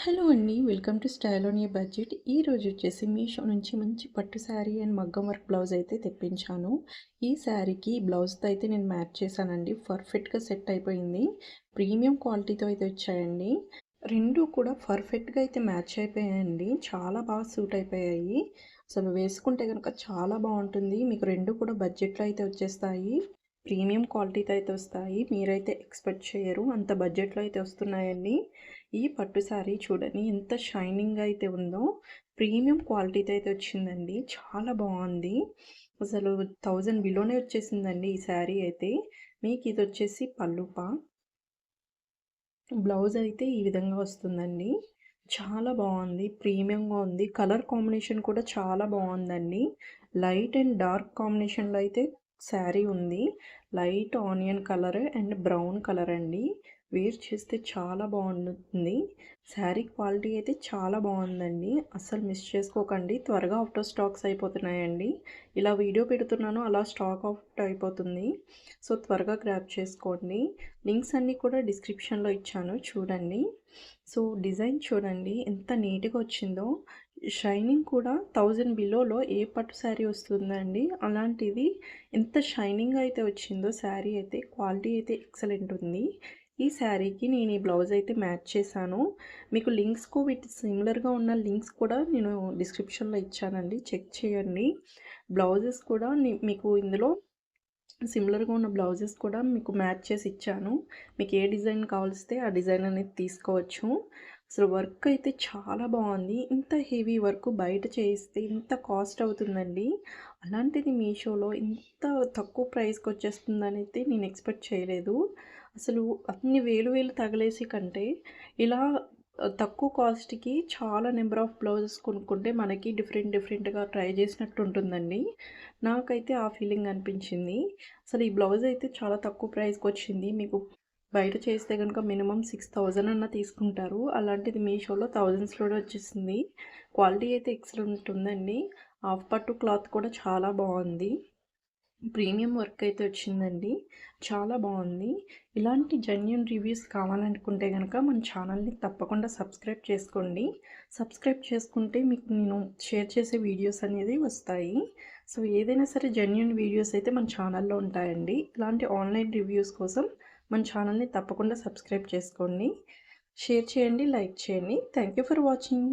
Hello అండి. Welcome to style on a budget. ఈరోజు వచ్చేసి మీషో నుంచి మంచి పట్టు శారీ అండ్ మగ్గం వర్క్ బ్లౌజ్ అయితే తెప్పించాను. ఈ శారీకి బ్లౌజ్తో అయితే నేను మ్యాచ్ చేశానండి. పర్ఫెక్ట్గా సెట్ అయిపోయింది. ప్రీమియం క్వాలిటీతో అయితే వచ్చాయండి. రెండు కూడా పర్ఫెక్ట్గా అయితే మ్యాచ్ అయిపోయాయండి. చాలా బాగా సూట్ అయిపోయాయి. అసలు వేసుకుంటే కనుక చాలా బాగుంటుంది. మీకు రెండు కూడా బడ్జెట్లో అయితే వచ్చేస్తాయి. ప్రీమియం క్వాలిటీతో అయితే వస్తాయి. మీరైతే ఎక్స్పెక్ట్ చేయరు అంత బడ్జెట్లో అయితే వస్తున్నాయండి. ఈ పట్టు శారీ చూడండి ఎంత షైనింగ్గా అయితే ఉందో. ప్రీమియం క్వాలిటీతో అయితే వచ్చిందండి. చాలా బాగుంది. అసలు 1000 బిలోనే వచ్చేసిందండి ఈ శారీ అయితే. మీకు ఇది వచ్చేసి పళ్ళుపా. బ్లౌజ్ అయితే ఈ విధంగా వస్తుందండి. చాలా బాగుంది. ప్రీమియంగా ఉంది. కలర్ కాంబినేషన్ కూడా చాలా బాగుందండి. లైట్ అండ్ డార్క్ కాంబినేషన్లో అయితే శారీ ఉంది. Light onion colour and brown colour అండి. వేర్ చేస్తే చాలా బాగుంటుంది. శారీ క్వాలిటీ అయితే చాలా బాగుందండి. అస్సలు మిస్ చేసుకోకండి. త్వరగా అవుట్ ఆఫ్ స్టాక్స్ అయిపోతున్నాయండి. ఇలా వీడియో పెడుతున్నాను అలా స్టాక్ అవుట్ అయిపోతుంది. సో త్వరగా గ్రాబ్ చేసుకోండి. లింక్స్ అన్నీ కూడా డిస్క్రిప్షన్లో ఇచ్చాను చూడండి. సో డిజైన్ చూడండి ఎంత నీట్గా వచ్చిందో. షైనింగ్ కూడా 1000 బిలోలో ఏ పట్టు శారీ వస్తుందండి. అలాంటిది ఎంత షైనింగ్ అయితే వచ్చిందో శారీ అయితే. క్వాలిటీ అయితే ఎక్సలెంట్ ఉంది. ఈ శారీకి నేను ఈ బ్లౌజ్ అయితే మ్యాచ్ చేశాను. మీకు లింక్స్కు వీటి సిమిలర్గా ఉన్న లింక్స్ కూడా నేను డిస్క్రిప్షన్లో ఇచ్చానండి. చెక్ చేయండి. బ్లౌజెస్ కూడా మీకు ఇందులో సిమిలర్గా ఉన్న బ్లౌజెస్ కూడా మీకు మ్యాచ్ చేసి ఇచ్చాను. మీకు ఏ డిజైన్ కావాల్స్తే ఆ డిజైన్ అనేది తీసుకోవచ్చు. అసలు వర్క్ అయితే చాలా బాగుంది. ఇంత హెవీ వర్క్ బయట చేయిస్తే ఇంత కాస్ట్ అవుతుందండి. అలాంటిది మీషోలో ఇంత తక్కువ ప్రైస్కి వచ్చేస్తుందని అయితే నేను ఎక్స్పెక్ట్ చేయలేదు. అసలు అన్ని వేలు వేలు తగలేసి కంటే ఇలా తక్కువ కాస్ట్‌కి చాలా నెంబర్ ఆఫ్ బ్లౌజెస్ కొనుక్కుంటే మనకి డిఫరెంట్‌గా ట్రై చేసినట్టు ఉంటుందండి. నాకైతే ఆ ఫీలింగ్ అనిపించింది. అసలు ఈ బ్లౌజ్ అయితే చాలా తక్కువ ప్రైస్‌కి వచ్చింది. మీకు బయట చేస్తే గనుక మినిమమ్ 6000 అన్నా తీసుకుంటారు. అలాంటిది మీషోలో థౌజండ్స్‌లోనే వచ్చేసింది. క్వాలిటీ అయితే ఎక్సలెంట్ ఉందండి. హాఫ్ పట్టు క్లాత్ కూడా చాలా బాగుంది. ప్రీమియం వర్క్ అయితే వచ్చిందండి. చాలా బాగుంది. ఇలాంటి జెన్యూన్ రివ్యూస్ కావాలనుకుంటే కనుక మన ఛానల్ని తప్పకుండా సబ్స్క్రైబ్ చేసుకోండి. సబ్స్క్రైబ్ చేసుకుంటే మీకు నేను షేర్ చేసే వీడియోస్ అనేది వస్తాయి. సో ఏదైనా సరే జెన్యూన్ వీడియోస్ అయితే మన ఛానల్లో ఉంటాయండి. ఇలాంటి ఆన్లైన్ రివ్యూస్ కోసం మన ఛానల్ని తప్పకుండా సబ్స్క్రైబ్ చేసుకోండి. షేర్ చేయండి, లైక్ చేయండి. Thank you for watching.